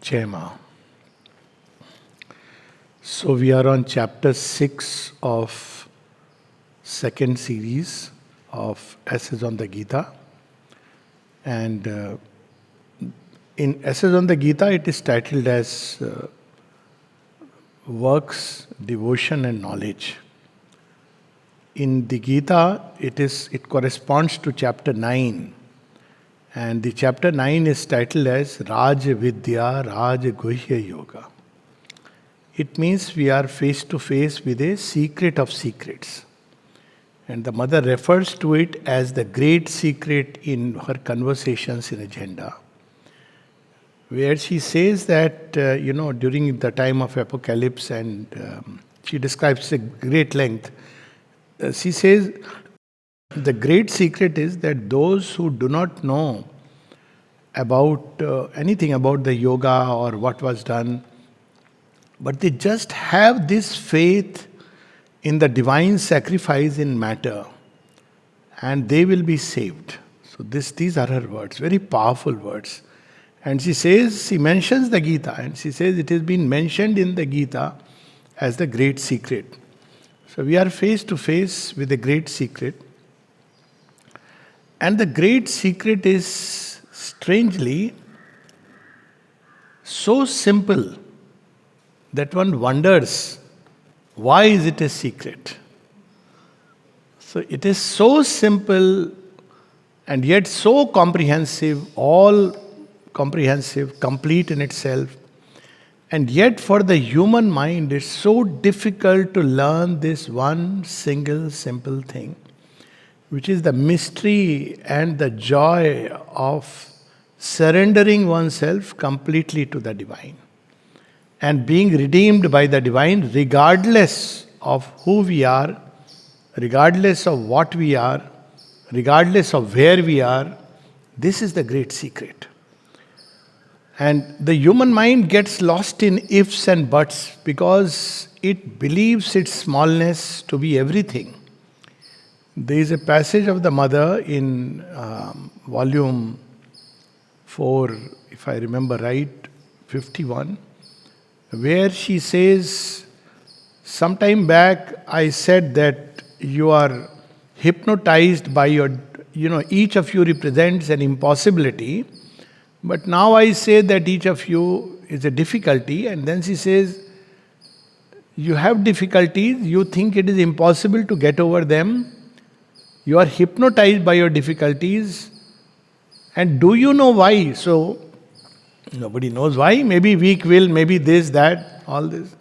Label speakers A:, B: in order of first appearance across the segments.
A: Jai Ma. So we are on chapter 6 of second series of essays on the Gita. And in essays on the Gita, it is titled as Works, Devotion and Knowledge. In the Gita, it corresponds to chapter 9. And the chapter 9 is titled as Raj Vidya Raj Guhya Yoga. It means we are face to face with a secret of secrets. And the mother refers to it as the great secret in her conversations in Agenda, where she says that, during the time of apocalypse, and she describes a great length, she says, the great secret is that those who do not know about anything about the yoga or what was done, but they just have this faith in the divine sacrifice in matter, and they will be saved. So these are her words, very powerful words. And she mentions the Gita, and she says it has been mentioned in the Gita as the great secret. So we are face to face with the great secret. And the great secret is strangely so simple that one wonders, why is it a secret? So it is so simple and yet so comprehensive, all comprehensive, complete in itself. And yet for the human mind, it's so difficult to learn this one single simple thing, which is the mystery and the joy of surrendering oneself completely to the divine and being redeemed by the divine regardless of who we are, regardless of what we are, regardless of where we are. This is the great secret. And the human mind gets lost in ifs and buts because it believes its smallness to be everything. There is a passage of the mother in volume 4, if I remember right, 51, where she says, sometime back I said that you are hypnotized by your, each of you represents an impossibility, but now I say that each of you is a difficulty. And then she says, you have difficulties, you think it is impossible to get over them, you are hypnotized by your difficulties, and do you know why? So, nobody knows why. Maybe weak will, maybe this, that, all this.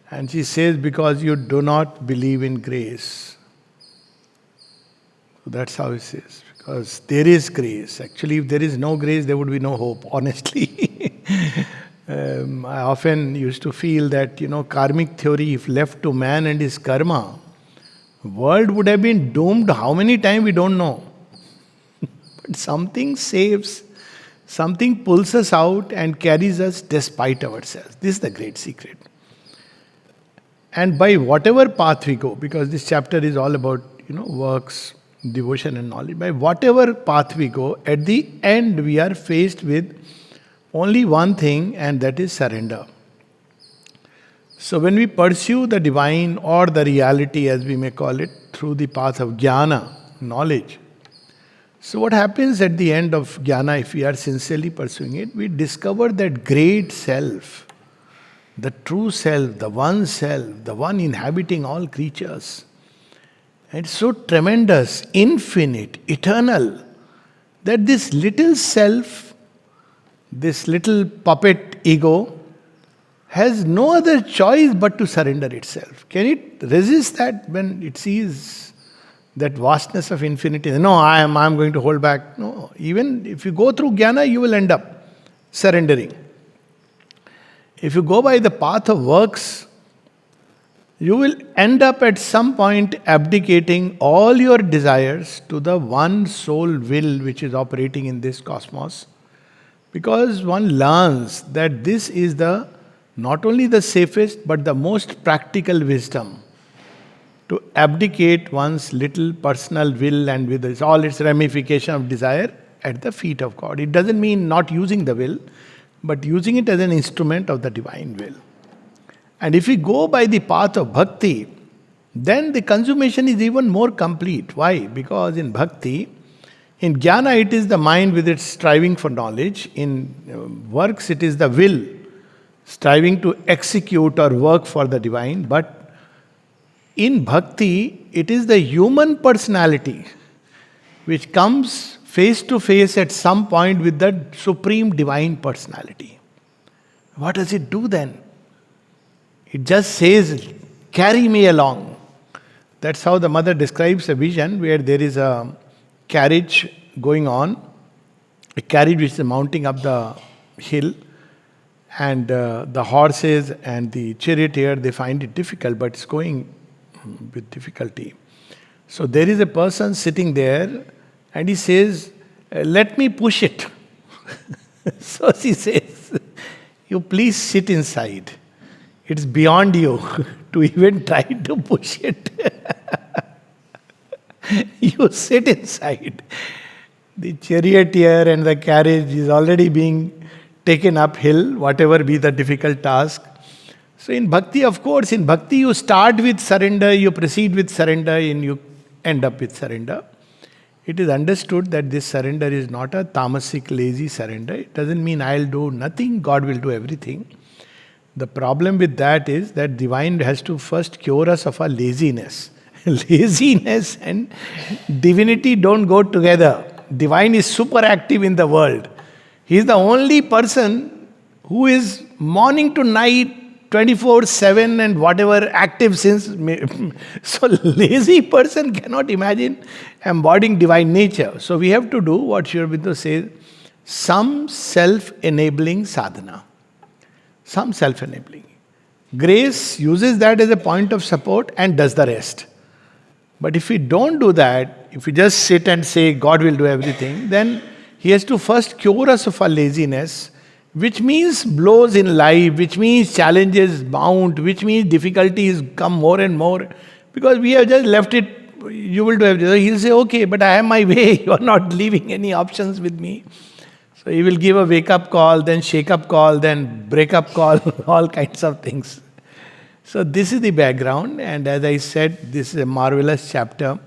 A: And she says, because you do not believe in grace. So that's how it says. Because there is grace. Actually, if there is no grace, there would be no hope, honestly. I often used to feel that, karmic theory, if left to man and his karma, world would have been doomed how many times we don't know. But something saves, something pulls us out and carries us despite ourselves. This is the great secret. And by whatever path we go, because this chapter is all about, works, devotion and knowledge. By whatever path we go, at the end we are faced with only one thing, and that is surrender. So when we pursue the divine or the reality, as we may call it, through the path of jnana, knowledge. So what happens at the end of jnana, if we are sincerely pursuing it, we discover that great self, the true self, the one inhabiting all creatures. It's so tremendous, infinite, eternal, that this little self, this little puppet ego, has no other choice but to surrender itself. Can it resist that when it sees that vastness of infinity? No, I am going to hold back. No, even if you go through jnana, you will end up surrendering. If you go by the path of works, you will end up at some point abdicating all your desires to the one sole will which is operating in this cosmos. Because one learns that this is not only the safest but the most practical wisdom, to abdicate one's little personal will and with all its ramification of desire at the feet of God. It doesn't mean not using the will, but using it as an instrument of the divine will. And if we go by the path of bhakti, then the consummation is even more complete. Why? Because in bhakti, in jnana, it is the mind with its striving for knowledge. In works, it is the will striving to execute or work for the divine. But in bhakti, it is the human personality which comes face to face at some point with the supreme divine personality. What does it do then? It just says, carry me along. That's how the mother describes a vision where there is a carriage going on, a carriage which is mounting up the hill, and the horses and the charioteer, they find it difficult, but it's going with difficulty. So there is a person sitting there, and he says, let me push it. So she says, you please sit inside. It's beyond you to even try to push it. You sit inside. The charioteer and the carriage is already being taken uphill, whatever be the difficult task. So in bhakti, of course, in bhakti you start with surrender, you proceed with surrender, and you end up with surrender. It is understood that this surrender is not a tamasic, lazy surrender. It doesn't mean I'll do nothing, God will do everything. The problem with that is that divine has to first cure us of our laziness. Laziness and divinity don't go together. Divine is super active in the world. He is the only person who is morning to night, 24/7 and whatever active since. So lazy person cannot imagine embodying divine nature. So we have to do what Sri Aurobindo says, some self-enabling sadhana. Some self-enabling. Grace uses that as a point of support and does the rest. But if we don't do that, if we just sit and say God will do everything, then He has to first cure us of our laziness, which means blows in life, which means challenges mount, which means difficulties come more and more. Because we have just left it, you will do everything. So He'll say, okay, but I have my way, you are not leaving any options with me. So He will give a wake-up call, then shake-up call, then break-up call, all kinds of things. So this is the background, and as I said, this is a marvelous chapter.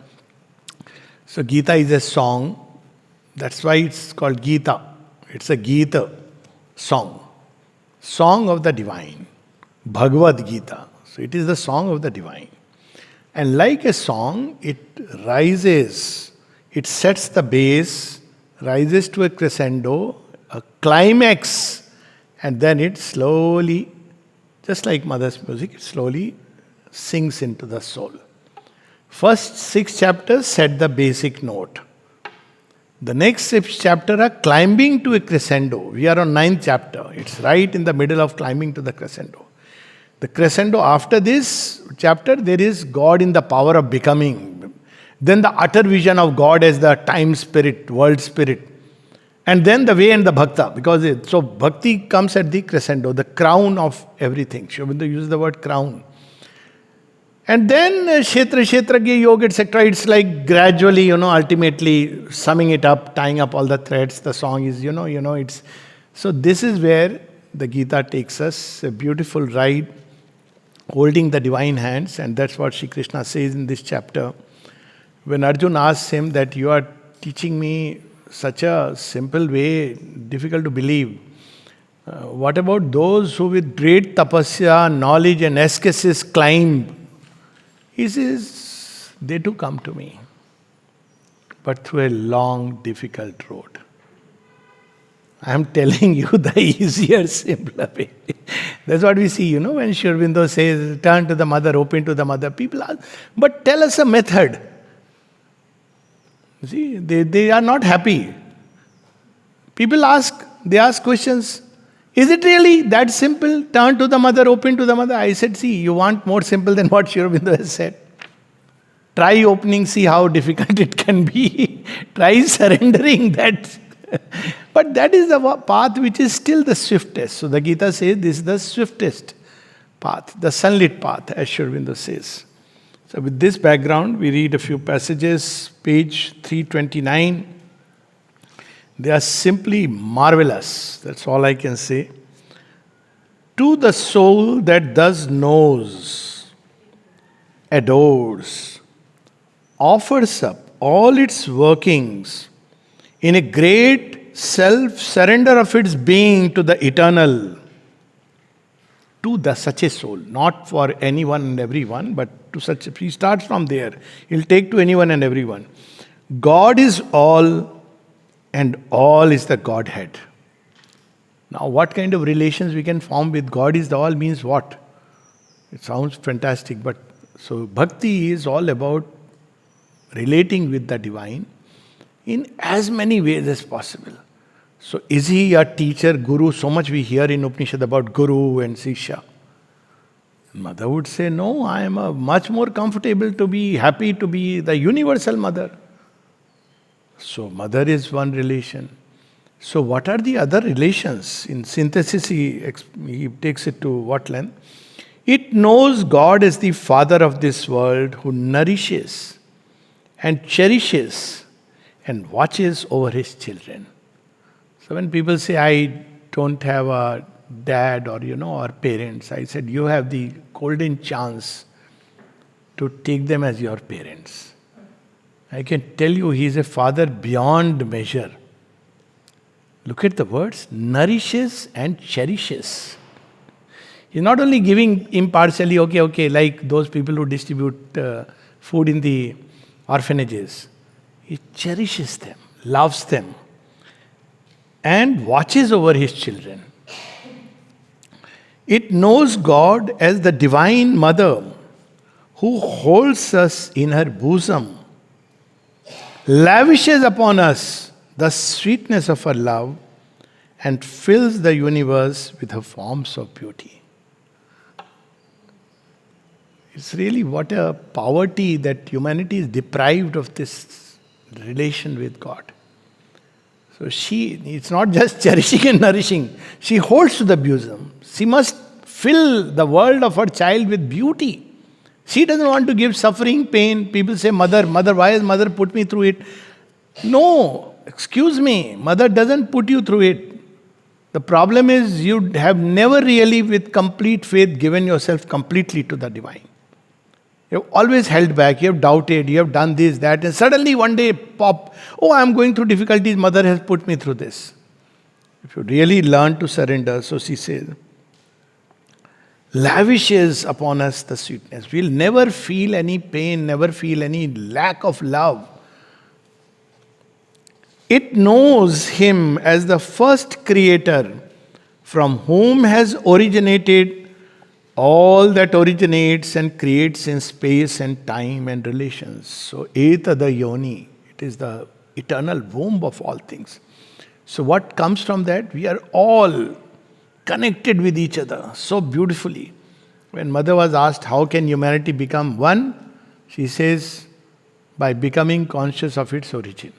A: So Gita is a song. That's why it's called Gita. It's a Gita song. Song of the divine. Bhagavad Gita. So it is the song of the divine. And like a song, it rises, it sets the base, rises to a crescendo, a climax, and then it slowly, just like mother's music, it slowly sinks into the soul. First 6 chapters set the basic note. The next 6 chapters are climbing to a crescendo. We are on 9th chapter. It's right in the middle of climbing to the crescendo. The crescendo after this chapter, there is God in the power of becoming. Then the utter vision of God as the time spirit, world spirit. And then the way and the bhakta. So bhakti comes at the crescendo, the crown of everything. Sri Aurobindo uses the word crown. And then Kshetra Yoga, etc. It's like gradually, ultimately summing it up, tying up all the threads. The song is, it's... So this is where the Gita takes us, a beautiful ride, holding the divine hands. And that's what Sri Krishna says in this chapter. When Arjun asks him that you are teaching me such a simple way, difficult to believe. What about those who with great tapasya, knowledge and ascesis climb? He says, they too come to me, but through a long, difficult road. I am telling you the easier, simpler way. That's what we see, when Sri Aurobindo says, turn to the mother, open to the mother. People ask, but tell us a method. See, they are not happy. People they ask questions. Is it really that simple? Turn to the mother, open to the mother. I said, see, you want more simple than what Sri Aurobindo has said. Try opening, see how difficult it can be. Try surrendering that. But that is the path which is still the swiftest. So the Gita says this is the swiftest path, the sunlit path, as Sri Aurobindo says. So with this background, we read a few passages, page 329. They are simply marvelous. That's all I can say. To the soul that thus knows, adores, offers up all its workings in a great self surrender of its being to the eternal, to the such a soul, not for anyone and everyone, but to such. He starts from there. He'll take to anyone and everyone. God is all, and all is the Godhead. Now, what kind of relations we can form with God is the all means what? It sounds fantastic, but so bhakti is all about relating with the divine in as many ways as possible. So, is he a teacher, guru? So much we hear in Upanishad about guru and sishya. Mother would say, no, I am much more comfortable to be happy to be the universal mother. So, mother is one relation. So, what are the other relations? In synthesis, he takes it to what length? It knows God as the Father of this world who nourishes and cherishes and watches over his children. So when people say, I don't have a dad or parents, I said, you have the golden chance to take them as your parents. I can tell you, he is a father beyond measure. Look at the words, nourishes and cherishes. He's not only giving impartially, okay, like those people who distribute food in the orphanages. He cherishes them, loves them, and watches over his children. It knows God as the divine mother who holds us in her bosom, lavishes upon us the sweetness of her love, and fills the universe with her forms of beauty. It's really what a poverty that humanity is deprived of this relation with God. So it's not just cherishing and nourishing. She holds to the bosom. She must fill the world of her child with beauty. She doesn't want to give suffering, pain. People say, mother, why has mother put me through it? No, excuse me. Mother doesn't put you through it. The problem is you have never really with complete faith given yourself completely to the divine. You have always held back, you have doubted, you have done this, that, and suddenly one day pop, I am going through difficulties, mother has put me through this. If you really learn to surrender, so she says, lavishes upon us the sweetness. We'll never feel any pain, never feel any lack of love. It knows him as the first creator from whom has originated all that originates and creates in space and time and relations. So, etada yoni, it is the eternal womb of all things. So, what comes from that? We are all connected with each other so beautifully. When Mother was asked, how can humanity become one? She says, by becoming conscious of its origin.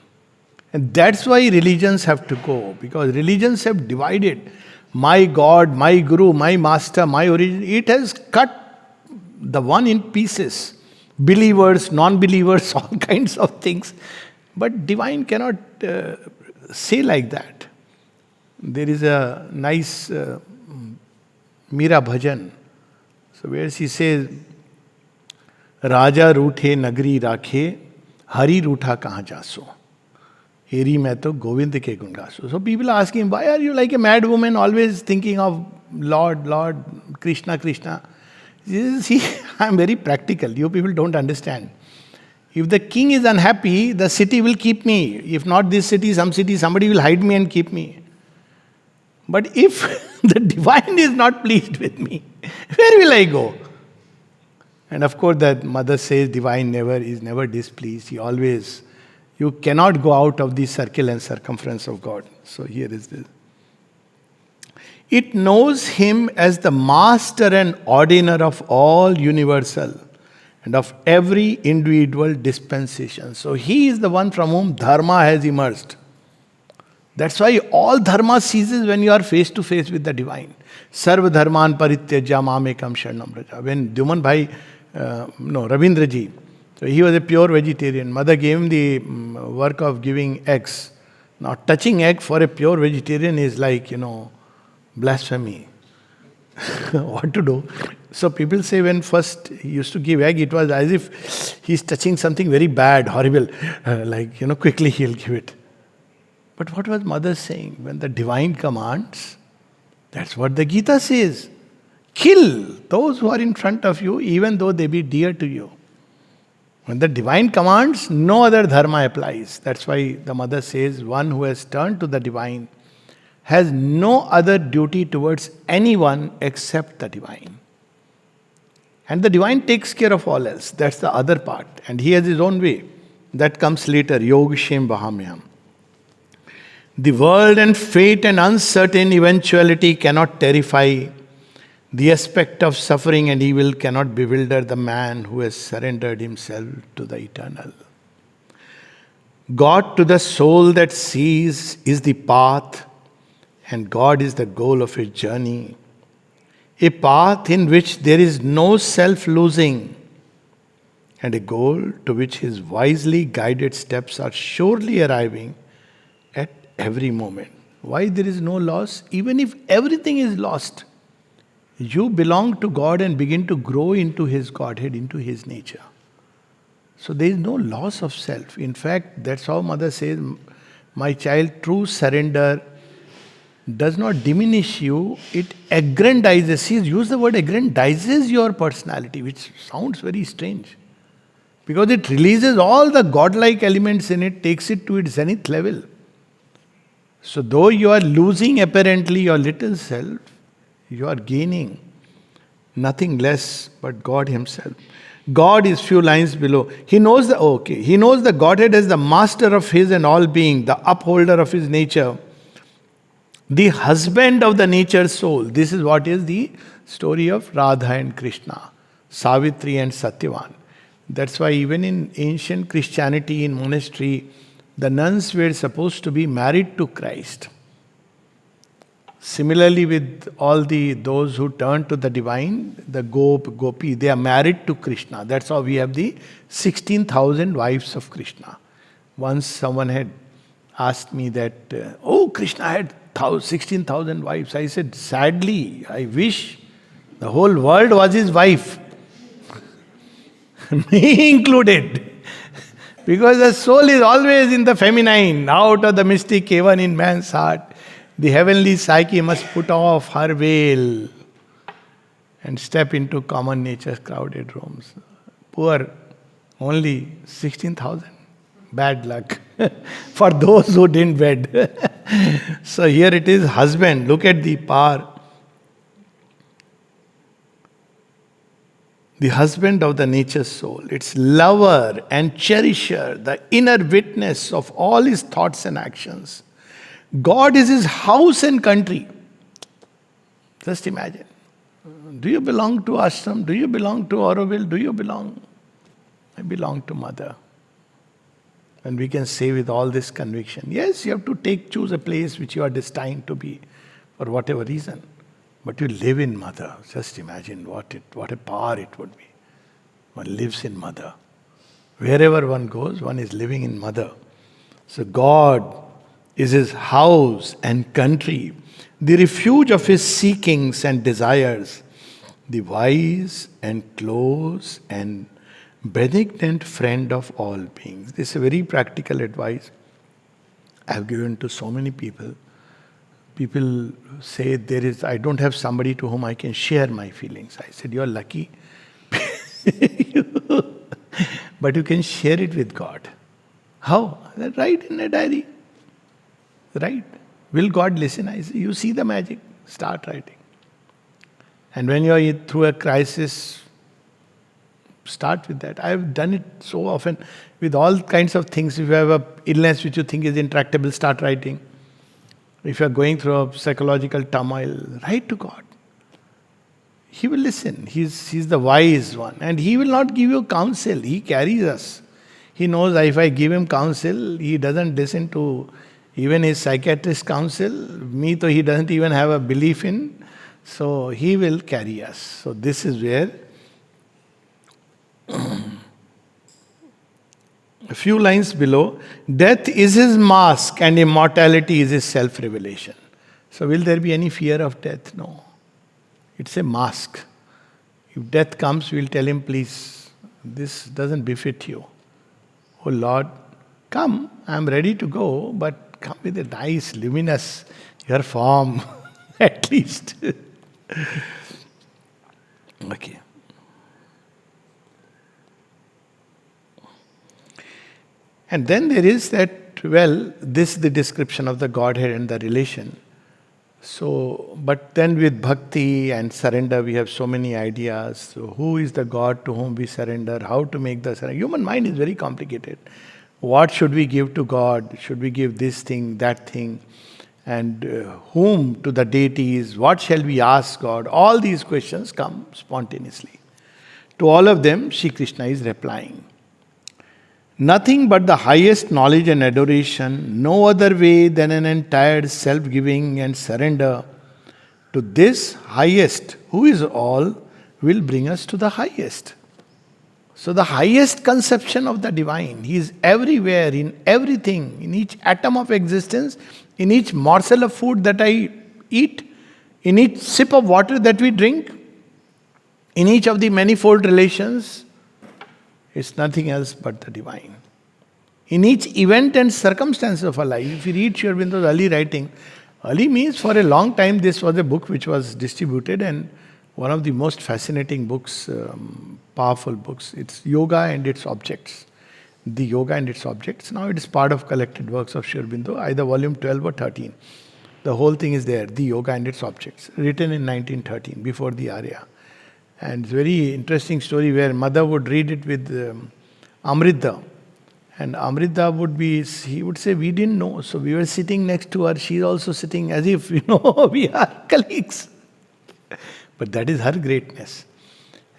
A: And that's why religions have to go, because religions have divided. My God, my Guru, my Master, my origin. It has cut the one in pieces. Believers, non-believers, all kinds of things. But divine cannot say like that. There is a nice Meera bhajan. So where she says, Raja रूठे नगरी राखे, हरि रूठा कहाँ जासो. Heri मैं तो गोविंद के गुण गासो. So people ask him, why are you like a mad woman always thinking of Lord, Lord, Krishna, Krishna? See, I am very practical. You people don't understand. If the king is unhappy, the city will keep me. If not this city, some city, somebody will hide me and keep me. But if the divine is not pleased with me, where will I go? And of course, that mother says divine is never displeased. He always... You cannot go out of the circle and circumference of God. So here is this. It knows him as the master and ordiner of all universal and of every individual dispensation. So he is the one from whom dharma has emerged. That's why all dharma ceases when you are face to face with the divine. Sarva dharman parityajya mamekam sharanam vraja. When Dyuman Bhai, Ravindraji, so he was a pure vegetarian. Mother gave him the work of giving eggs Now, touching egg for a pure vegetarian is like, blasphemy. What to do? So people say when first he used to give egg, it was as if he's touching something very bad, horrible. Quickly he'll give it. But what was Mother saying? When the divine commands, that's what the Gita says. Kill those who are in front of you, even though they be dear to you. When the divine commands, no other dharma applies. That's why the Mother says, one who has turned to the divine has no other duty towards anyone except the divine. And the divine takes care of all else. That's the other part. And he has his own way. That comes later, Yog Shem Vahamyam. The world and fate and uncertain eventuality cannot terrify. The aspect of suffering and evil cannot bewilder the man who has surrendered himself to the eternal. God to the soul that sees is the path, and God is the goal of his journey. A path in which there is no self-losing, and a goal to which his wisely guided steps are surely arriving at every moment. Why there is no loss? Even if everything is lost, you belong to God and begin to grow into his Godhead, into his nature. So there is no loss of self. In fact, that's how Mother says, my child, true surrender does not diminish you, it aggrandizes. She's used the word aggrandizes your personality, which sounds very strange. Because it releases all the godlike elements in it, takes it to its zenith level. So though you are losing apparently your little self, you are gaining nothing less but God himself. God is few lines below. He knows the Godhead as the master of his and all being, the upholder of his nature, the husband of the nature's soul. This is what is the story of Radha and Krishna, Savitri and Satyavan. That's why even in ancient Christianity, in monastery, the nuns were supposed to be married to Christ. Similarly, with all those who turn to the divine, the Gopi, they are married to Krishna. That's how we have the 16,000 wives of Krishna. Once someone had asked me that, Krishna had 16,000 wives. I said, sadly, I wish the whole world was his wife. Me included. Because the soul is always in the feminine, out of the mystic, even in man's heart. The heavenly psyche must put off her veil and step into common nature's crowded rooms. Poor, only 16,000. Bad luck for those who didn't wed. So here it is, husband. Look at the power. The husband of the nature's soul, its lover and cherisher, the inner witness of all his thoughts and actions. God is his house and country. Just imagine. Do you belong to ashram? Do you belong to Auroville? Do you belong? I belong to Mother. And we can say with all this conviction, yes, you have to choose a place which you are destined to be for whatever reason. But you live in Mother. Just imagine what a power it would be. One lives in Mother. Wherever one goes, one is living in Mother. So God is his house and country, the refuge of his seekings and desires, the wise and close and benignant friend of all beings. This is a very practical advice I have given to so many people. People say I don't have somebody to whom I can share my feelings. I said, you're lucky. But you can share it with God. How? Write in a diary. Right? Will God listen? I say, you see the magic. Start writing. And when you are through a crisis, start with that. I have done it so often with all kinds of things. If you have an illness which you think is intractable, start writing. If you are going through a psychological turmoil, write to God. He will listen. He's the wise one. And he will not give you counsel. He carries us. He knows that if I give him counsel, he doesn't listen to even his psychiatrist counsel. Me, though he doesn't even have a belief in. So he will carry us. So this is where A few lines below, death is his mask and immortality is his self-revelation. So will there be any fear of death? No. It's a mask. If death comes, we'll tell him, please, this doesn't befit you. Oh Lord, come, I'm ready to go, but come with a nice, luminous, your form, at least. Okay. And then there is that, well, this is the description of the Godhead and the relation. So, but then with bhakti and surrender, we have so many ideas. So, who is the God to whom we surrender? How to make the surrender? Human mind is very complicated. What should we give to God? Should we give this thing, that thing? And whom to the deities? What shall we ask God? All these questions come spontaneously. To all of them, Shri Krishna is replying. Nothing but the highest knowledge and adoration, no other way than an entire self-giving and surrender to this highest, who is all, will bring us to the highest. So the highest conception of the divine, he is everywhere, in everything, in each atom of existence, in each morsel of food that I eat, in each sip of water that we drink, in each of the manifold relations. It's nothing else but the divine. In each event and circumstance of our life, if you read Sri Aurobindo's early writing, early means for a long time this was a book which was distributed, and one of the most fascinating books, powerful books. It's Yoga and its Objects. The Yoga and its Objects. Now it is part of collected works of Sri Aurobindo, either volume 12 or 13. The whole thing is there, The Yoga and its Objects, written in 1913, before the Arya. And it's a very interesting story where mother would read it with Amrita. And Amrita he would say, we didn't know. So we were sitting next to her. She's also sitting as if, we are colleagues. But that is her greatness.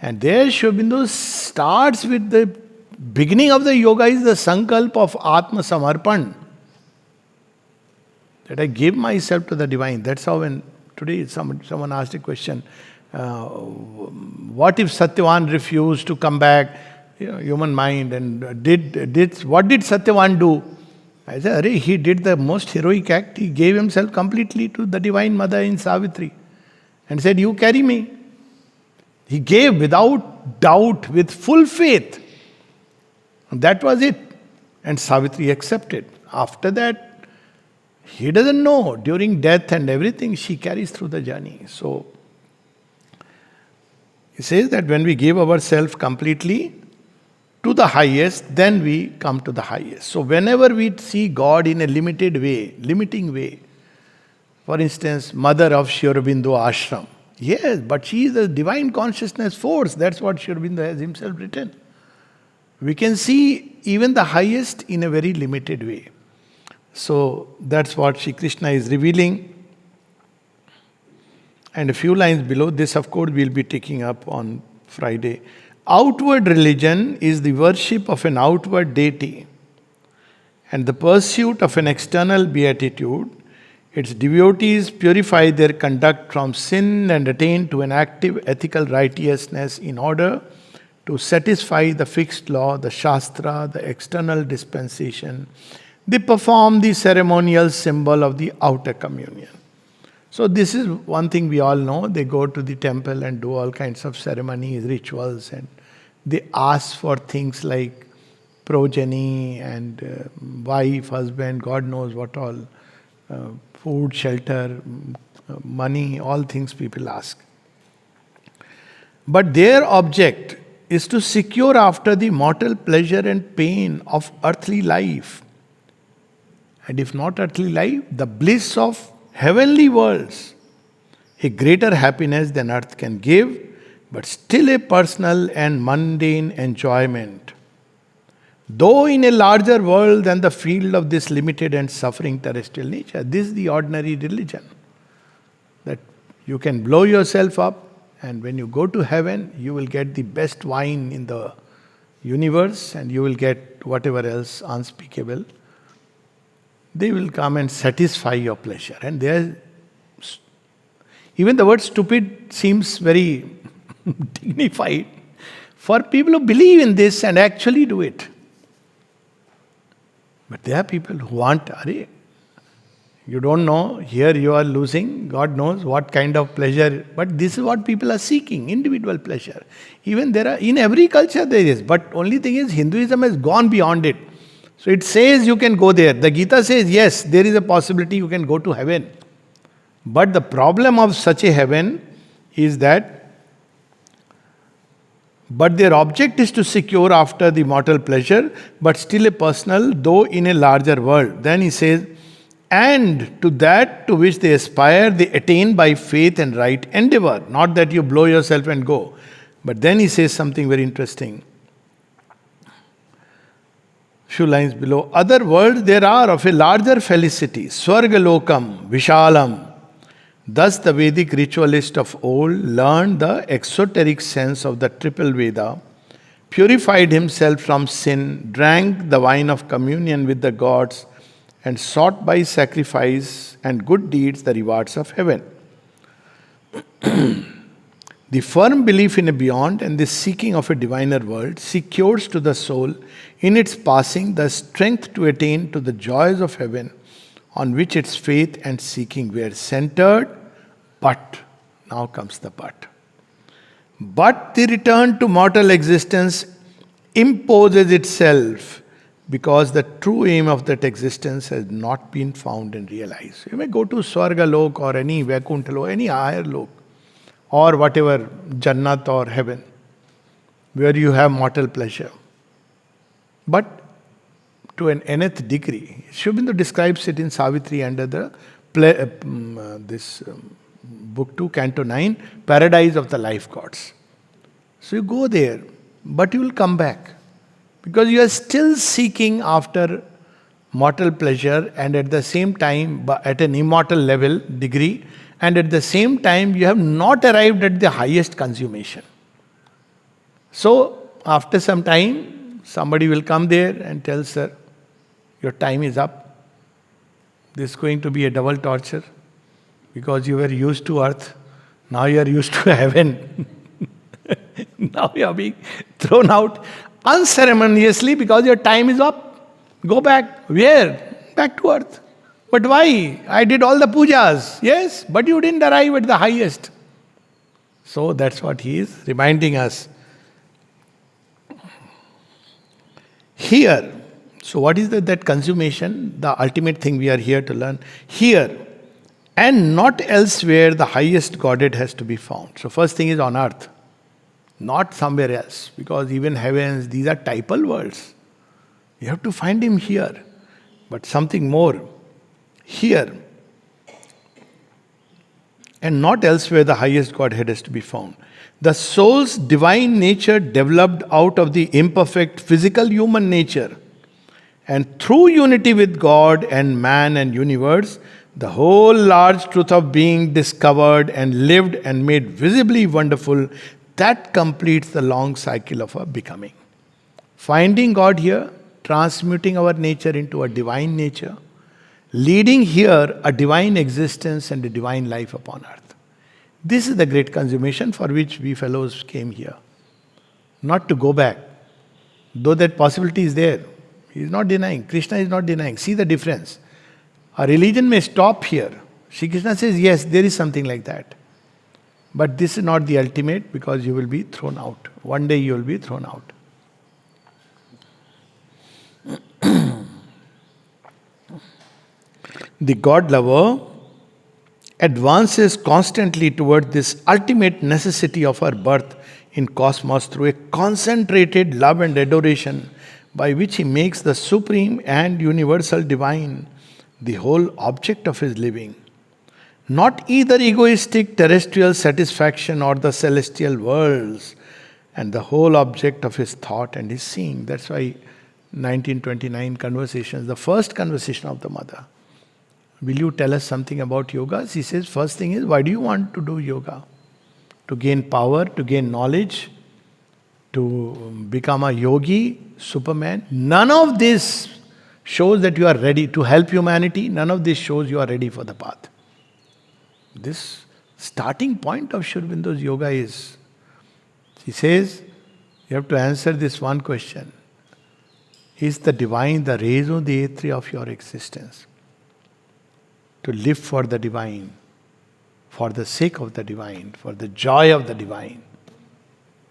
A: And there Sri Aurobindo starts with the beginning of the yoga is the sankalp of Atma Samarpan. That I give myself to the divine. That's how when today someone asked a question, what if Satyavan refused to come back, human mind, and what did Satyavan do? I said, he did the most heroic act. He gave himself completely to the Divine Mother in Savitri and said, you carry me. He gave without doubt, with full faith. And that was it. And Savitri accepted. After that, he doesn't know. During death and everything, she carries through the journey. So, he says that when we give ourselves completely to the highest, then we come to the highest. So whenever we see God in a limiting way, for instance, mother of Sri Aurobindo ashram, yes, but she is a divine consciousness force. That's what Sri Aurobindo has himself written. We can see even the highest in a very limited way. So that's what Shri Krishna is revealing. And a few lines below, this of course we'll be taking up on Friday. Outward religion is the worship of an outward deity and the pursuit of an external beatitude. Its devotees purify their conduct from sin and attain to an active ethical righteousness in order to satisfy the fixed law, the Shastra, the external dispensation. They perform the ceremonial symbol of the outer communion. So this is one thing we all know. They go to the temple and do all kinds of ceremonies, rituals, and they ask for things like progeny and wife, husband, God knows what all, food, shelter, money, all things people ask. But their object is to secure after the mortal pleasure and pain of earthly life. And if not earthly life, the bliss of heavenly worlds, a greater happiness than earth can give, but still a personal and mundane enjoyment. Though in a larger world than the field of this limited and suffering terrestrial nature, this is the ordinary religion. That you can blow yourself up, and when you go to heaven, you will get the best wine in the universe, and you will get whatever else unspeakable. They will come and satisfy your pleasure. And even the word stupid seems very dignified for people who believe in this and actually do it. But there are people who want, Are, you don't know, here you are losing, God knows what kind of pleasure. But this is what people are seeking, individual pleasure. Even there are, in every culture there is. But only thing is, Hinduism has gone beyond it. So it says you can go there. The Gita says, yes, there is a possibility you can go to heaven. But the problem of such a heaven is that, but their object is to secure after the mortal pleasure, but still a personal, though in a larger world. Then he says, and to that to which they aspire, they attain by faith and right endeavor. Not that you blow yourself and go. But then he says something very interesting. Few lines below. Other worlds there are of a larger felicity. Swargalokam, Vishalam. Thus the Vedic ritualist of old learned the exoteric sense of the triple Veda, purified himself from sin, drank the wine of communion with the gods, and sought by sacrifice and good deeds the rewards of heaven. The firm belief in a beyond and the seeking of a diviner world secures to the soul in its passing the strength to attain to the joys of heaven on which its faith and seeking were centered. But, now comes the but. But the return to mortal existence imposes itself because the true aim of that existence has not been found and realized. You may go to Swarga Lok or any Vaikuntha Lok, any higher Lok, or whatever, Jannat or heaven, where you have mortal pleasure. But to an nth degree, Sri Aurobindo describes it in Savitri under the Book 2, Canto 9, Paradise of the Life Gods. So you go there, but you will come back. Because you are still seeking after mortal pleasure, and at the same time, at an immortal level, degree, and at the same time, you have not arrived at the highest consummation. So, after some time, somebody will come there and tell, sir, your time is up. This is going to be a double torture. Because you were used to earth, now you are used to heaven. Now you are being thrown out unceremoniously because your time is up. Go back. Where? Back to earth. But why? I did all the pujas. Yes, but you didn't arrive at the highest. So that's what he is reminding us. Here, so what is that consummation? The ultimate thing we are here to learn. Here, and not elsewhere, the highest Godhead has to be found. So first thing is on earth, not somewhere else. Because even heavens, these are typal worlds. You have to find him here. But something more, here. And not elsewhere, the highest Godhead has to be found. The soul's divine nature developed out of the imperfect physical human nature. And through unity with God and man and universe, the whole large truth of being discovered and lived and made visibly wonderful, that completes the long cycle of our becoming. Finding God here, transmuting our nature into a divine nature, leading here a divine existence and a divine life upon earth. This is the great consummation for which we fellows came here. Not to go back, though that possibility is there. He is not denying, Krishna is not denying. See the difference. A religion may stop here. Shri Krishna says, yes, there is something like that. But this is not the ultimate because you will be thrown out. One day you will be thrown out. The God lover advances constantly toward this ultimate necessity of our birth in cosmos through a concentrated love and adoration by which he makes the supreme and universal divine the whole object of his living. Not either egoistic terrestrial satisfaction or the celestial worlds, and the whole object of his thought and his seeing. That's why 1929 conversations, the first conversation of the mother. Will you tell us something about yoga? She says, first thing is, why do you want to do yoga? To gain power, to gain knowledge, to become a yogi, Superman? None of this shows that you are ready to help humanity. None of this shows you are ready for the path. This starting point of Sri Aurobindo's yoga is, he says, you have to answer this one question. is the divine, the raison d'etre of your existence. To live for the divine, for the sake of the divine, for the joy of the divine.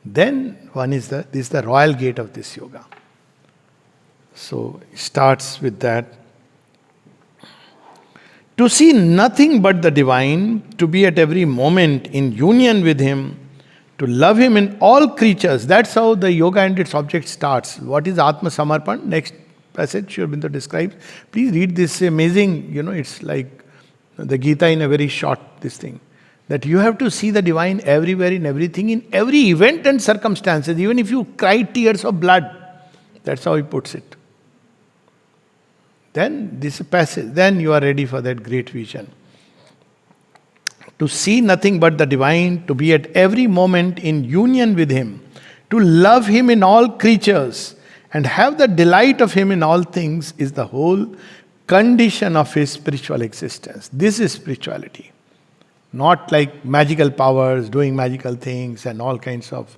A: Then this is the royal gate of this yoga. So it starts with that. To see nothing but the divine, to be at every moment in union with him, to love him in all creatures. That's how the yoga and its object starts. What is Atma Samarpan? Next passage Sri Aurobindo describes. Please read this amazing, it's like the Gita in a very short, this thing. That you have to see the divine everywhere, in everything, in every event and circumstances. Even if you cry tears of blood. That's how he puts it. Then this passage, then you are ready for that great vision. To see nothing but the divine, to be at every moment in union with him, to love him in all creatures, and have the delight of him in all things is the whole condition of his spiritual existence. This is spirituality. Not like magical powers, doing magical things and all kinds of,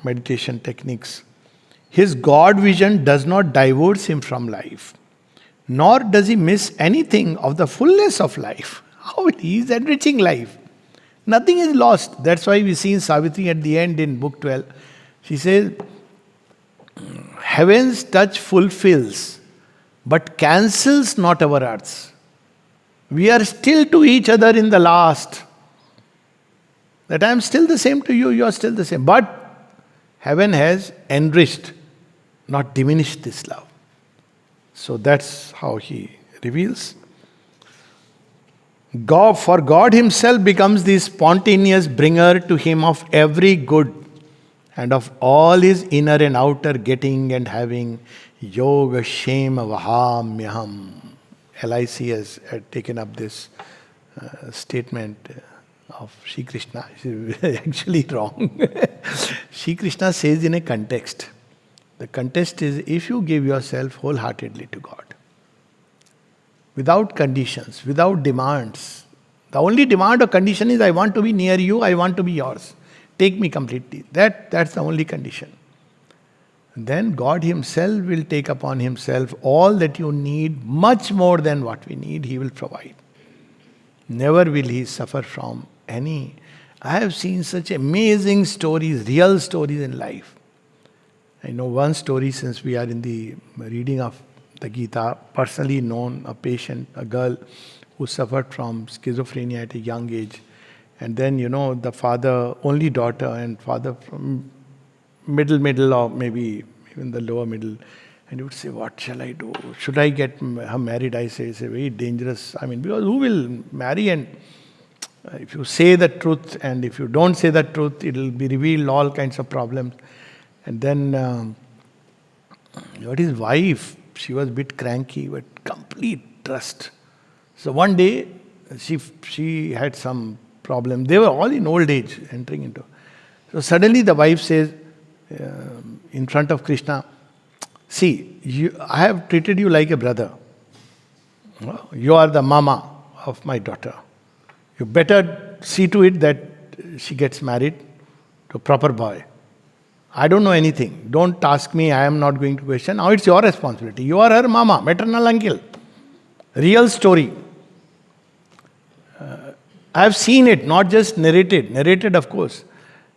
A: meditation techniques. His God vision does not divorce him from life, nor does he miss anything of the fullness of life. How he is enriching life. Nothing is lost. That's why we see in Savitri at the end in book 12. She says, heaven's touch fulfills, but cancels not our earths. We are still to each other in the last. That I am still the same to you, you are still the same. But heaven has enriched, not diminished this love. So that's how he reveals. For God himself becomes the spontaneous bringer to him of every good and of all his inner and outer getting and having. Yoga Shema Vahamyaham. LIC has taken up this statement of Sri Krishna. It's actually wrong. Sri Krishna says in a context. The context is if you give yourself wholeheartedly to God, without conditions, without demands. The only demand or condition is I want to be near you, I want to be yours. Take me completely. That's the only condition. Then God himself will take upon himself all that you need, much more than what we need, he will provide. Never will he suffer from any. I have seen such amazing stories, real stories in life. I know one story since we are in the reading of the Gita, personally known a patient, a girl who suffered from schizophrenia at a young age. And then, the father, only daughter, and father from middle, or maybe even the lower middle. And he would say, what shall I do? Should I get her married? I say, it's a very dangerous, because who will marry? And if you say the truth, and if you don't say the truth, it will be revealed all kinds of problems. And then, what his wife, she was a bit cranky, but complete trust. So one day, she had some problem. They were all in old age, entering into. So suddenly the wife says, in front of Krishna, see, I have treated you like a brother. You are the mama of my daughter. You better see to it that she gets married to a proper boy. I don't know anything. Don't ask me. I am not going to question. Now it's your responsibility. You are her mama, maternal uncle. Real story. I have seen it, not just narrated. Narrated, of course.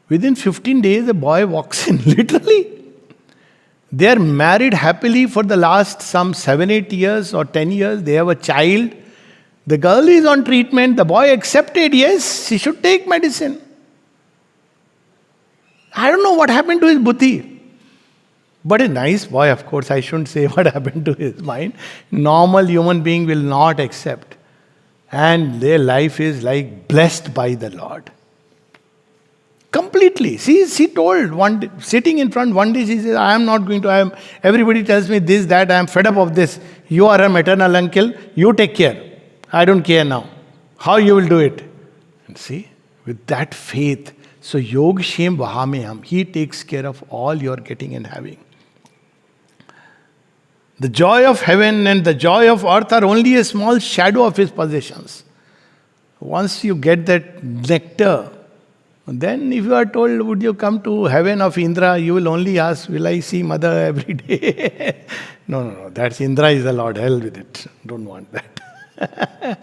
A: Within 15 days, a boy walks in, literally. They are married happily for the last some 7-8 years or 10 years. They have a child. The girl is on treatment. The boy accepted, yes, she should take medicine. I don't know what happened to his buddhi. But a nice boy, of course, I shouldn't say what happened to his mind. Normal human being will not accept. And their life is like blessed by the Lord. Completely. She told one day, sitting in front, one day she says, I am not going to, everybody tells me this, that, I am fed up of this. You are a maternal uncle, you take care. I don't care now. How you will do it? And see, with that faith, so Yog Shem Vahamyam, he takes care of all your getting and having. The joy of heaven and the joy of earth are only a small shadow of his possessions. Once you get that nectar, Then if you are told, would you come to heaven of Indra, you will only ask, will I see mother every day? No. That's Indra is the Lord. Hell with it. Don't want that.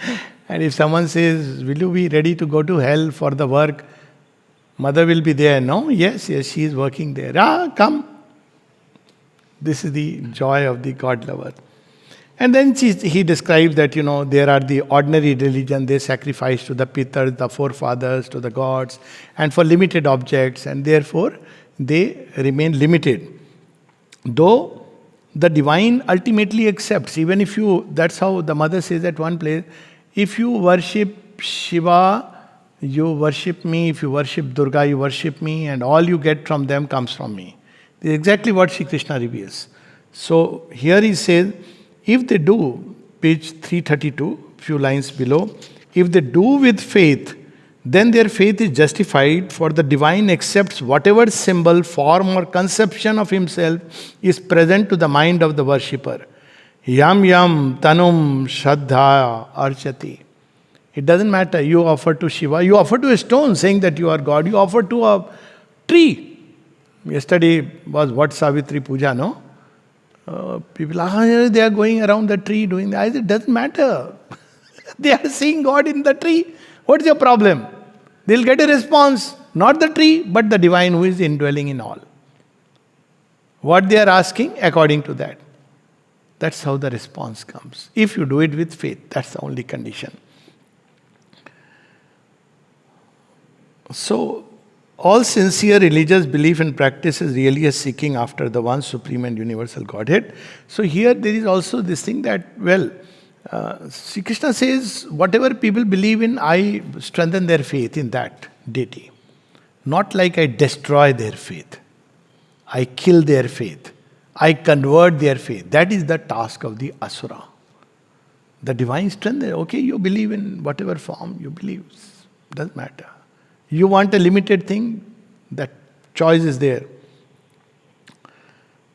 A: And if someone says, will you be ready to go to hell for the work? Mother will be there. No? Yes, she is working there. Come. This is the joy of the God lover. And then he describes that, there are the ordinary religion, they sacrifice to the Pitars, the forefathers, to the gods, and for limited objects, and therefore they remain limited. Though the divine ultimately accepts, even if that's how the mother says at one place, if you worship Shiva, you worship me, if you worship Durga, you worship me, and all you get from them comes from me. This is exactly what Sri Krishna reveals. So here he says, if they do, page 332, few lines below, if they do with faith, then their faith is justified, for the divine accepts whatever symbol, form or conception of himself is present to the mind of the worshipper. Yam yam tanum shraddha archati. It doesn't matter, you offer to Shiva, you offer to a stone saying that you are God, you offer to a tree. Yesterday was what Savitri Puja, no? People, they are going around the tree doing that. I said, it doesn't matter. They are seeing God in the tree. What's your problem? They'll get a response. Not the tree, but the divine who is indwelling in all. What they are asking, according to that. That's how the response comes. If you do it with faith, that's the only condition. So, all sincere religious belief and practice is really a seeking after the one supreme and universal Godhead. So here there is also this thing that, Sri Krishna says, whatever people believe in, I strengthen their faith in that deity. Not like I destroy their faith. I kill their faith. I convert their faith. That is the task of the Asura. The divine strength, okay, you believe in whatever form you believe. Doesn't matter. You want a limited thing, that choice is there.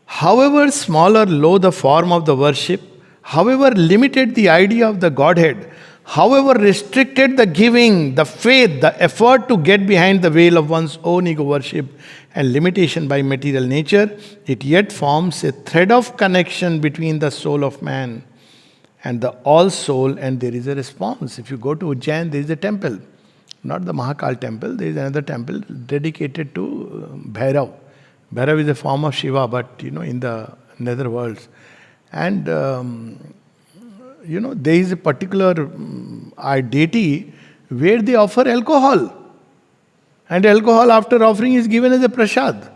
A: However small or low the form of the worship, however limited the idea of the Godhead, however restricted the giving, the faith, the effort to get behind the veil of one's own ego worship and limitation by material nature, it yet forms a thread of connection between the soul of man and the all soul, and there is a response. If you go to Ujjain, there is a temple. Not the Mahakal temple, there is another temple dedicated to Bhairav. Bhairav is a form of Shiva, but in the nether worlds. And there is a particular deity where they offer alcohol. And alcohol after offering is given as a prasad.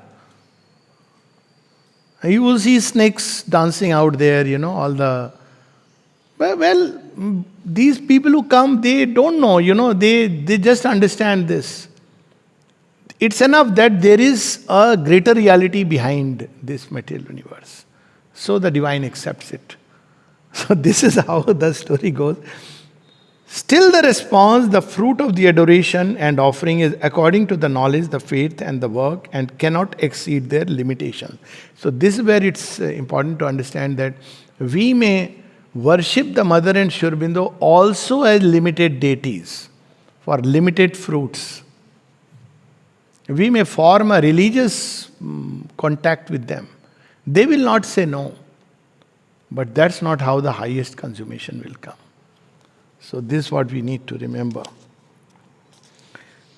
A: You will see snakes dancing out there, all the... these people who come, they don't know, they just understand this. It's enough that there is a greater reality behind this material universe. So the divine accepts it. So this is how the story goes. Still the response, the fruit of the adoration and offering is according to the knowledge, the faith and the work, and cannot exceed their limitation. So this is where it's important to understand that we may worship the mother and Sri Aurobindo also as limited deities for limited fruits. We may form a religious contact with them. They will not say no. But that's not how the highest consummation will come. So this is what we need to remember.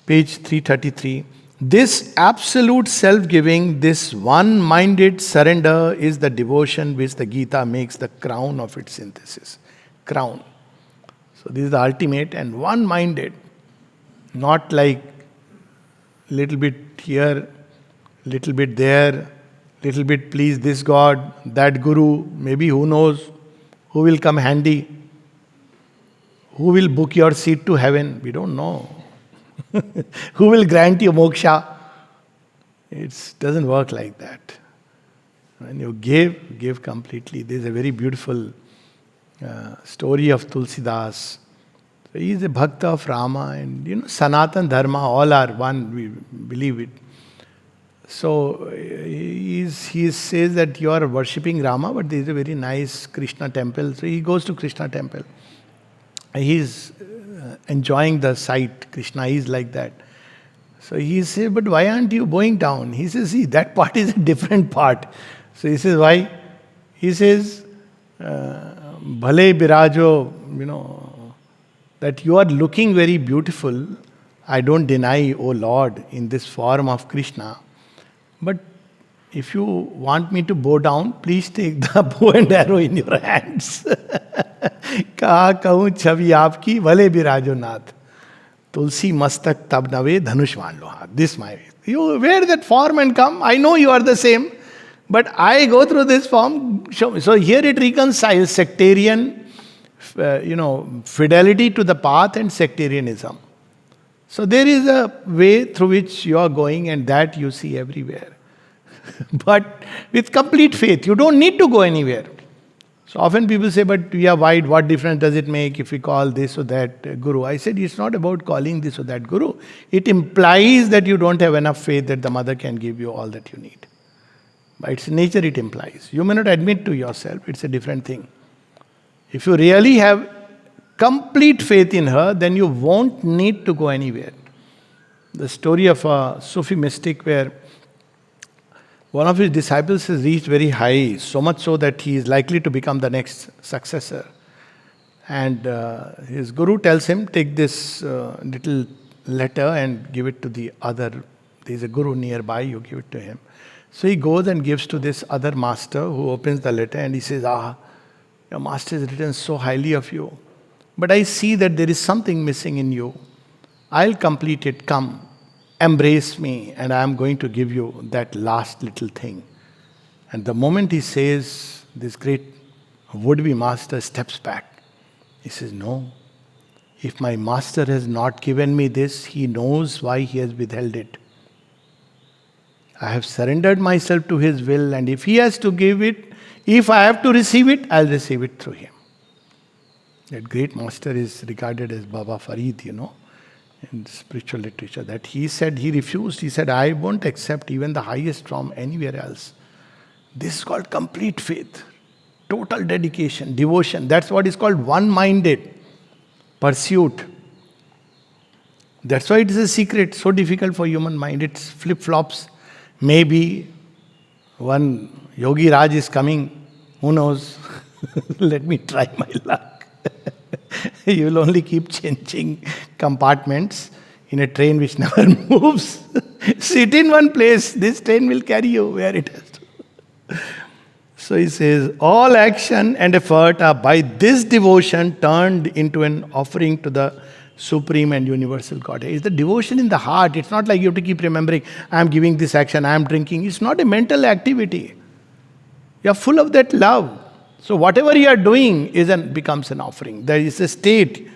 A: Page 333. This absolute self-giving, this one-minded surrender is the devotion which the Gita makes the crown of its synthesis. Crown. So this is the ultimate and one-minded. Not like little bit here, little bit there, little bit please this God, that Guru, maybe who knows, who will come handy, who will book your seat to heaven, we don't know. Who will grant you moksha? It doesn't work like that. When you give completely. There is a very beautiful story of Tulsidas. So he is a bhakta of Rama, and Sanatan Dharma, all are one, we believe it. So he says that you are worshipping Rama, but there is a very nice Krishna temple. So he goes to Krishna temple. He is enjoying the sight. Krishna is like that. So he said, but why aren't you going down? He says, see, that part is a different part. So he says, why? He says, Bhale Birajo, that you are looking very beautiful. I don't deny, O Lord, in this form of Krishna. But if you want me to bow down, please take the bow and arrow in your hands. Kaha kahun chavi aapki, bhale birajo nath. Tulsi mastak tab nave dhanush maan lo haath. This my way. You wear that form and come. I know you are the same. But I go through this form. So here it reconciles sectarian, fidelity to the path and sectarianism. So there is a way through which you are going, and that you see everywhere. But with complete faith, you don't need to go anywhere. So often people say, but we are wide, what difference does it make if we call this or that guru? I said, it's not about calling this or that guru. It implies that you don't have enough faith that the mother can give you all that you need. By its nature, it implies. You may not admit to yourself, it's a different thing. If you really have complete faith in her, then you won't need to go anywhere. The story of a Sufi mystic where one of his disciples has reached very high, so much so that he is likely to become the next successor. And his guru tells him, take this little letter and give it to the other. There is a guru nearby, you give it to him. So he goes and gives to this other master who opens the letter and he says, your master has written so highly of you. But I see that there is something missing in you. I'll complete it. Come, embrace me, and I am going to give you that last little thing. And the moment he says, this great would-be master steps back. He says, no. If my master has not given me this, he knows why he has withheld it. I have surrendered myself to his will, and if he has to give it, if I have to receive it, I'll receive it through him. That great master is regarded as Baba Farid, in spiritual literature. That he said, he refused. He said, I won't accept even the highest from anywhere else. This is called complete faith, total dedication, devotion. That's what is called one-minded pursuit. That's why it is a secret, so difficult for human mind. It's flip-flops. Maybe one Yogi Raj is coming. Who knows? Let me try my luck. You will only keep changing compartments in a train which never moves. Sit in one place. This train will carry you where it has to. So he says, all action and effort are by this devotion turned into an offering to the Supreme and Universal Godhead. It's the devotion in the heart. It's not like you have to keep remembering, I am giving this action, I am drinking. It's not a mental activity. You are full of that love. So whatever you are doing becomes an offering. There is a state.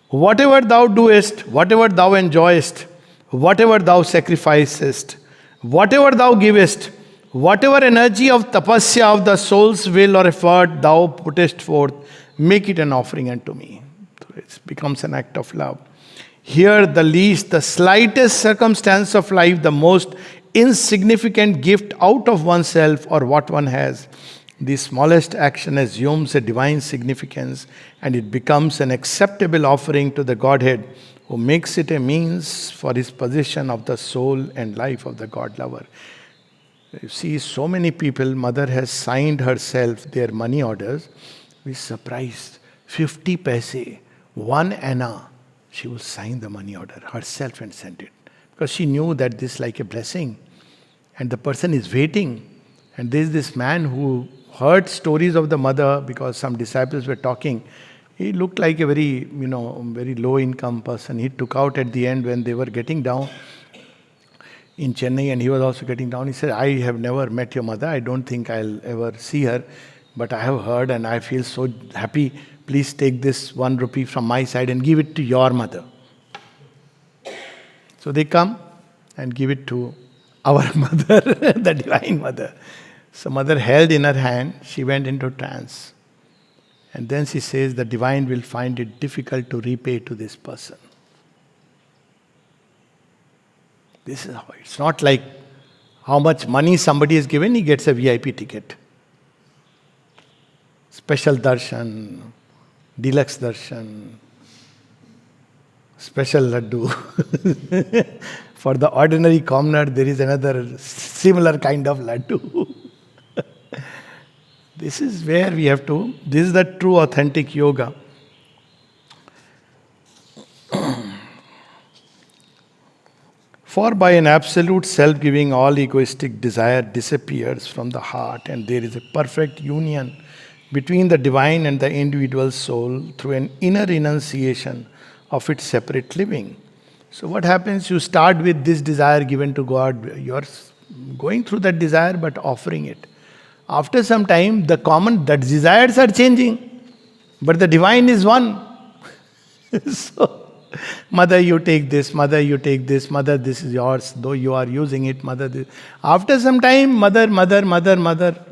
A: Whatever thou doest, whatever thou enjoyest, whatever thou sacrificest, whatever thou givest, whatever energy of tapasya of the soul's will or effort thou puttest forth, make it an offering unto me. So it becomes an act of love. Here the least, the slightest circumstance of life, the most insignificant gift out of oneself or what one has, the smallest action assumes a divine significance and it becomes an acceptable offering to the Godhead who makes it a means for his possession of the soul and life of the God lover. You see, so many people, mother has signed herself their money orders. We're surprised. 50 paise, 1 anna, she will sign the money order herself and send it. Because she knew that this is like a blessing. And the person is waiting. And there is this man who heard stories of the mother because some disciples were talking. He looked like a very, very low income person. He took out at the end when they were getting down in Chennai and he was also getting down. He said, I have never met your mother. I don't think I'll ever see her. But I have heard and I feel so happy. Please take this 1 rupee from my side and give it to your mother. So they come and give it to our mother, the Divine Mother. So mother held in her hand, she went into trance. And then she says, the divine will find it difficult to repay to this person. This is how it's not like how much money somebody is given, he gets a VIP ticket. Special darshan, deluxe darshan, special laddu. For the ordinary commoner, there is another similar kind of laddu. This is where we have to, this is the true authentic yoga. For by an absolute self-giving, all egoistic desire disappears from the heart, and there is a perfect union between the divine and the individual soul through an inner renunciation of its separate living. So what happens? You start with this desire given to God. You are going through that desire but offering it. After some time, the desires are changing, but the divine is one. So, mother, you take this, mother, you take this, mother, this is yours, though you are using it, mother, this. After some time, mother, mother, mother, mother.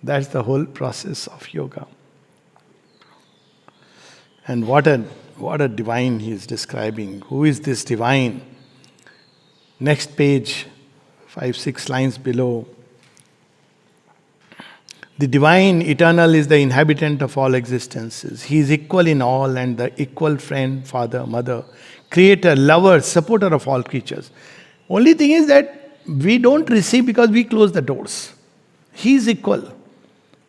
A: That's the whole process of yoga. And what a divine he is describing. Who is this divine? Next page, 5-6 lines below. The divine, eternal, is the inhabitant of all existences. He is equal in all and the equal friend, father, mother, creator, lover, supporter of all creatures. Only thing is that we don't receive because we close the doors. He is equal.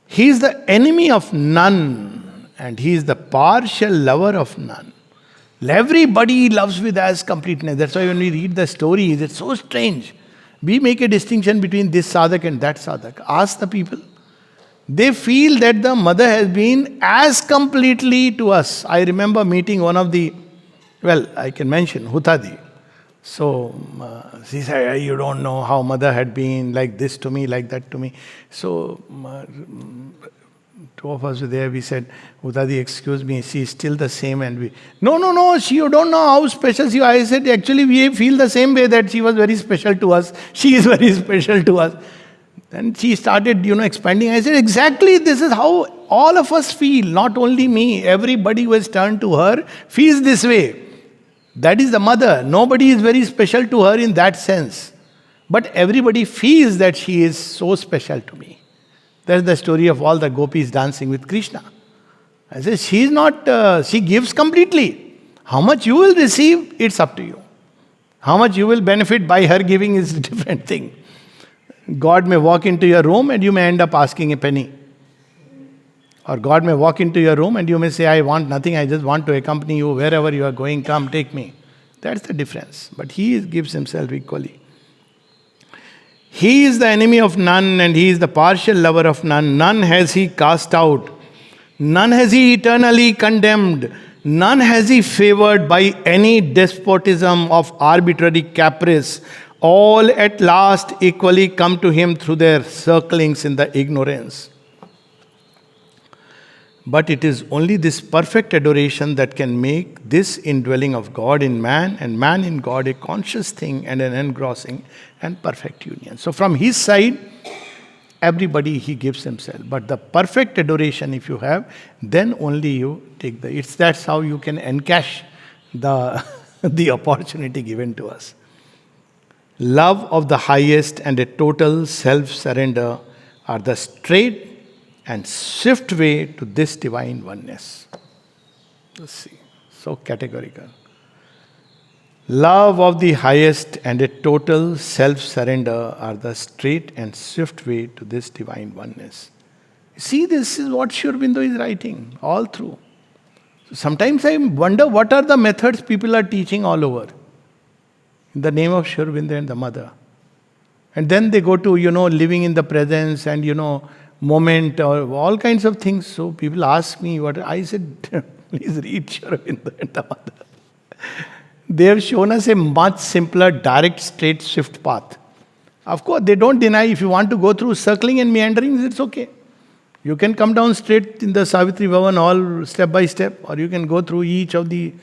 A: He is the enemy of none and he is the partial lover of none. Everybody loves with as completeness. That's why when we read the stories, it's so strange. We make a distinction between this sadhak and that sadhak. Ask the people. They feel that the mother has been as completely to us. I remember meeting one of the, I can mention, Hutadi. So, she said, you don't know how mother had been like this to me, like that to me. So, two of us were there, we said, Hutadi, excuse me, she is still the same. And we, no, you don't know how special she was. I said, actually, we feel the same way that she was very special to us. She is very special to us. And she started, expanding. I said, exactly, this is how all of us feel. Not only me, everybody who has turned to her feels this way. That is the mother. Nobody is very special to her in that sense. But everybody feels that she is so special to me. That's the story of all the gopis dancing with Krishna. I said, she is not, she gives completely. How much you will receive, it's up to you. How much you will benefit by her giving is a different thing. God may walk into your room and you may end up asking a penny. Or God may walk into your room and you may say, I want nothing, I just want to accompany you wherever you are going, come, take me. That's the difference. But he gives himself equally. He is the enemy of none and he is the partial lover of none. None has he cast out. None has he eternally condemned. None has he favored by any despotism of arbitrary caprice. All at last equally come to him through their circlings in the ignorance. But it is only this perfect adoration that can make this indwelling of God in man and man in God a conscious thing and an engrossing and perfect union. So from his side, everybody he gives himself. But the perfect adoration if you have, then only you take that's how you can encash the opportunity given to us. Love of the highest and a total self-surrender are the straight and swift way to this divine oneness. Let's see. So categorical. Love of the highest and a total self-surrender are the straight and swift way to this divine oneness. See, this is what Sri Aurobindo is writing all through. So sometimes I wonder what are the methods people are teaching all over. In the name of Sri Aurobindo and the mother. And then they go to, living in the presence and, moment or all kinds of things. So people ask me what I said, please read Sri Aurobindo and the mother. They have shown us a much simpler, direct, straight, swift path. Of course, they don't deny if you want to go through circling and meanderings, it's okay. You can come down straight in the Savitri Bhavan all step by step, or you can go through each of the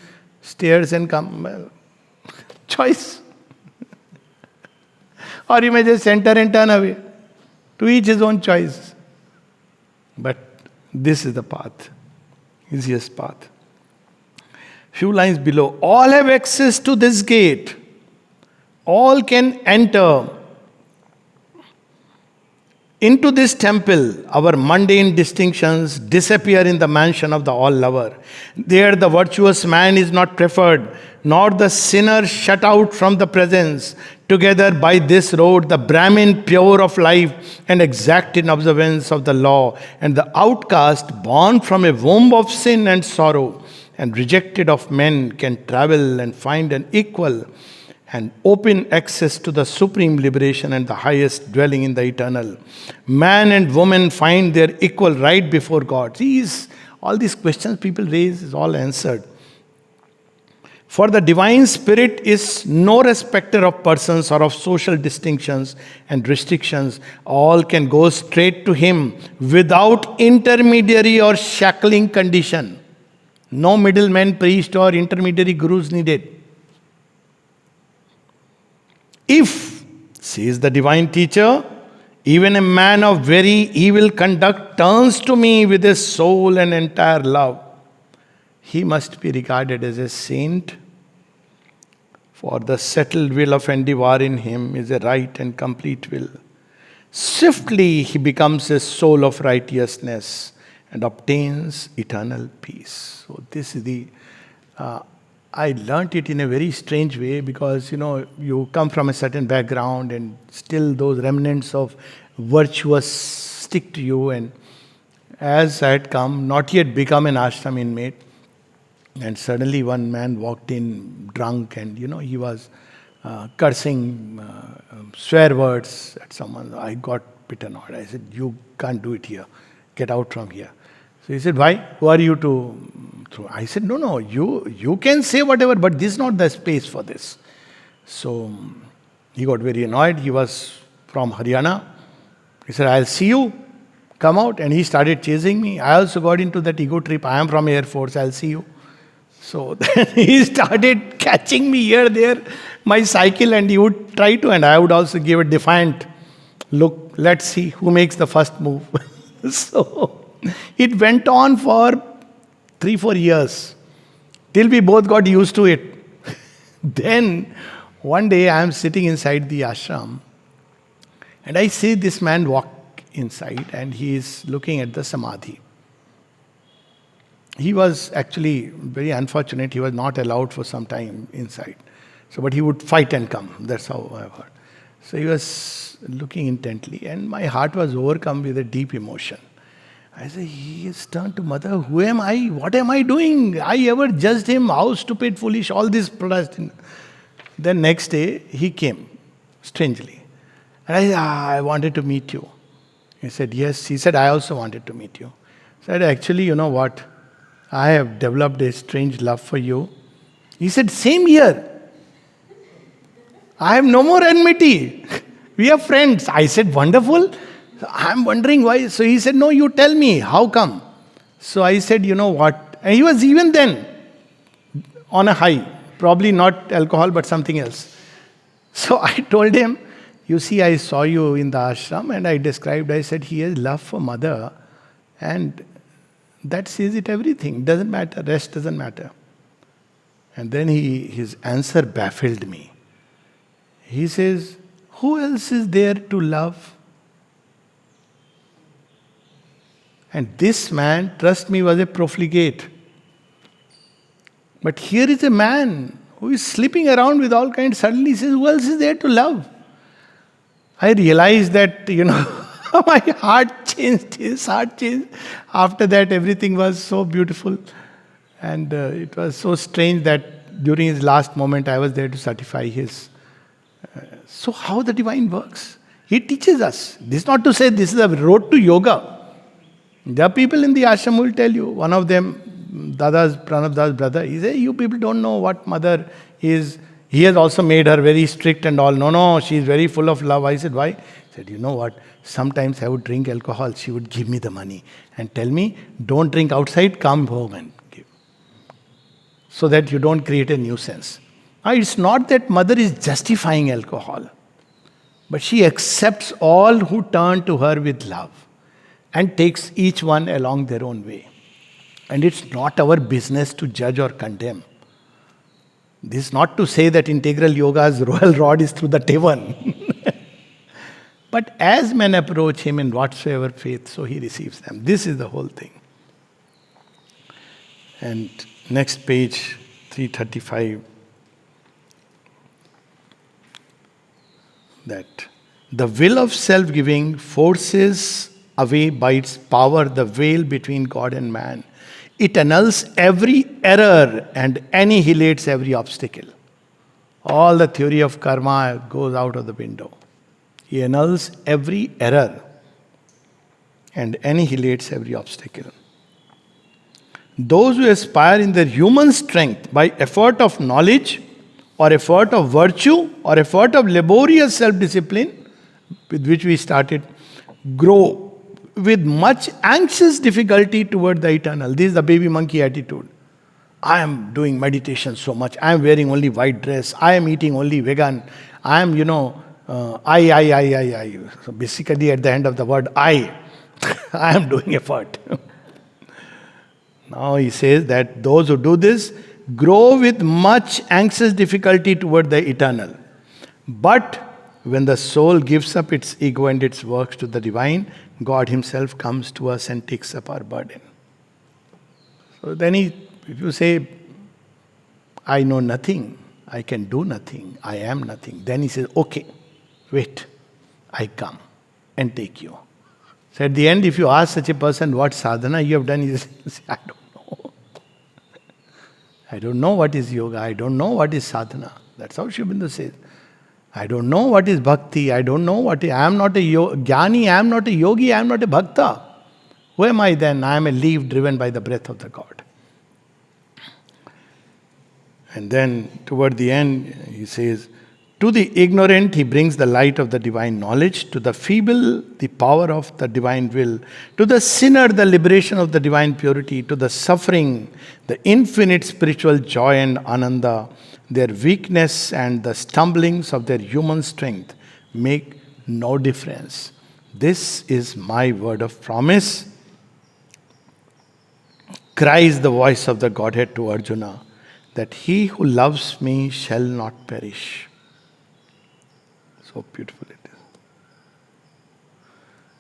A: stairs and come. Choice. Or you may just enter and turn away. To each his own choice. But this is the path. Easiest path. Few lines below. All have access to this gate. All can enter. Into this temple, our mundane distinctions disappear in the mansion of the all-lover. There the virtuous man is not preferred, nor the sinner shut out from the presence. Together by this road, the Brahmin pure of life and exact in observance of the law, and the outcast born from a womb of sin and sorrow, and rejected of men, can travel and find an equal and open access to the supreme liberation and the highest dwelling in the eternal. Man and woman find their equal right before God. All these questions people raise is all answered. For the divine spirit is no respecter of persons or of social distinctions and restrictions. All can go straight to him without intermediary or shackling condition. No middleman, priest, or intermediary gurus needed. If, says the divine teacher, even a man of very evil conduct turns to me with his soul and entire love, he must be regarded as a saint, for the settled will of endeavor in him is a right and complete will. Swiftly he becomes a soul of righteousness and obtains eternal peace. So this is I learnt it in a very strange way because, you come from a certain background and still those remnants of virtuous stick to you. And as I had come, not yet become an ashram inmate, and suddenly one man walked in drunk and, he was cursing swear words at someone. I got bit annoyed. I said, you can't do it here. Get out from here. So he said, why? Who are you to throw? I said, no, you can say whatever, but this is not the space for this. So he got very annoyed. He was from Haryana. He said, I'll see you. Come out. And he started chasing me. I also got into that ego trip. I am from Air Force. I'll see you. So then he started catching me here, there, my cycle, and he would try to, and I would also give a defiant look. Let's see who makes the first move. So it went on for 3-4 years till we both got used to it. Then one day I am sitting inside the ashram and I see this man walk inside and he is looking at the samadhi. He was actually very unfortunate. He was not allowed for some time inside. So, but he would fight and come. That's how I've heard. So he was looking intently and my heart was overcome with a deep emotion. I said, he has turned to mother. Who am I? What am I doing? I ever judged him? How stupid, foolish, all this protesting. Then next day, he came, strangely. And I said, I wanted to meet you. He said, yes. He said, I also wanted to meet you. I said, actually, you know what? I have developed a strange love for you. He said, same here. I have no more enmity. We are friends. I said, wonderful. I'm wondering why. So he said, no, you tell me. How come? So I said, you know what? And he was even then on a high. Probably not alcohol, but something else. So I told him, you see, I saw you in the ashram and I said, he has love for mother and that says it everything. Doesn't matter. Rest doesn't matter. And then his answer baffled me. He says, who else is there to love? And this man, trust me, was a profligate. But here is a man who is sleeping around with all kinds. Suddenly he says, who else is there to love? I realized that, my heart changed, his heart changed. After that, everything was so beautiful. And it was so strange that during his last moment, I was there to certify his. So how the divine works? He teaches us. This is not to say this is a road to yoga. There are people in the ashram who will tell you. One of them, Pranav Das' brother, he said, you people don't know what mother is. He has also made her very strict and all. No, she is very full of love. I said, why? He said, you know what? Sometimes I would drink alcohol. She would give me the money and tell me, don't drink outside, come home and give. So that you don't create a nuisance. Now, it's not that mother is justifying alcohol. But she accepts all who turn to her with love and takes each one along their own way. And it's not our business to judge or condemn. This is not to say that integral yoga's royal rod is through the Tevan. But as men approach him in whatsoever faith, so he receives them. This is the whole thing. And next page, 335, that the will of self-giving forces away by its power the veil between God and man. It annuls every error and annihilates every obstacle. All the theory of karma goes out of the window. He annuls every error and annihilates every obstacle. Those who aspire in their human strength by effort of knowledge or effort of virtue or effort of laborious self-discipline, with which we started, grow with much anxious difficulty toward the eternal. This is the baby monkey attitude. I am doing meditation so much. I am wearing only white dress. I am eating only vegan. I am, I. So basically at the end of the word I, I am doing effort. Now he says that those who do this grow with much anxious difficulty toward the eternal. But when the soul gives up its ego and its works to the divine, God himself comes to us and takes up our burden. So then if you say, I know nothing, I can do nothing, I am nothing, then he says, okay, wait, I come and take you. So at the end, if you ask such a person what sadhana you have done, he says, I don't know. I don't know what is yoga, I don't know what is sadhana. That's how Sri Aurobindo says. I don't know what is bhakti, I don't know what is, I am not a jnani, I am not a yogi, I am not a bhakta. Who am I then? I am a leaf driven by the breath of the God. And then toward the end, he says, to the ignorant, he brings the light of the divine knowledge. To the feeble, the power of the divine will. To the sinner, the liberation of the divine purity. To the suffering, the infinite spiritual joy and ananda. Their weakness and the stumblings of their human strength make no difference. This is my word of promise, cries the voice of the Godhead to Arjuna, that he who loves me shall not perish. So beautiful it is.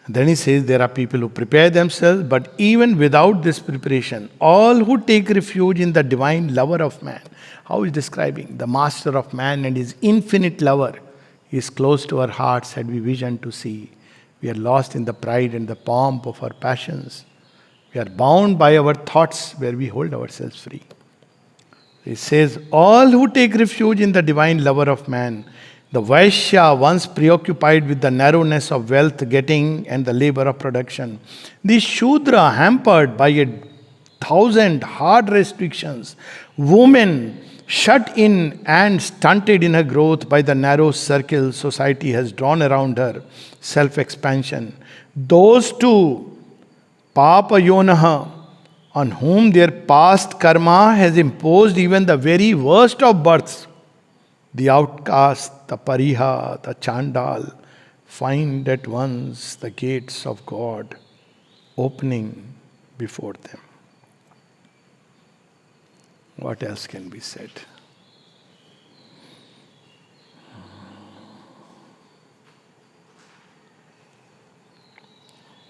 A: And then he says there are people who prepare themselves, but even without this preparation, all who take refuge in the divine lover of man. How is describing? The master of man and his infinite lover is close to our hearts had we vision to see. We are lost in the pride and the pomp of our passions. We are bound by our thoughts where we hold ourselves free. He says, all who take refuge in the divine lover of man, the Vaishya once preoccupied with the narrowness of wealth getting and the labor of production, the Shudra hampered by 1,000 hard restrictions, woman shut in and stunted in her growth by the narrow circle society has drawn around her, self-expansion. Those two, Papa Yonaha, on whom their past karma has imposed even the very worst of births, the outcast, the pariha, the chandal, find at once the gates of God opening before them. What else can be said?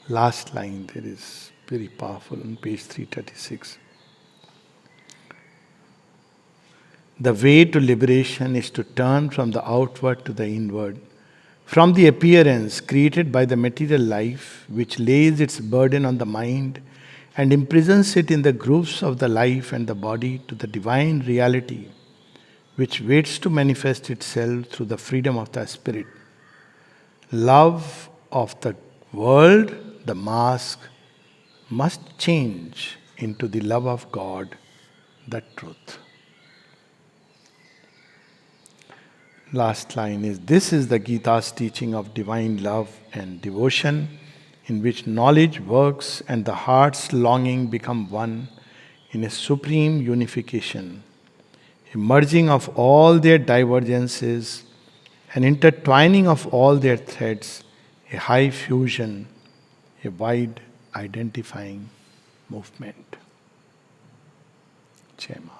A: Last line there is very powerful on page 336. The way to liberation is to turn from the outward to the inward, from the appearance created by the material life, which lays its burden on the mind and imprisons it in the grooves of the life and the body, to the divine reality, which waits to manifest itself through the freedom of the spirit. Love of the world, the mask, must change into the love of God, the truth. Last line is, this is the Gita's teaching of divine love and devotion, in which knowledge works and the heart's longing become one in a supreme unification, a merging of all their divergences, an intertwining of all their threads, a high fusion, a wide identifying movement. Jai Ma.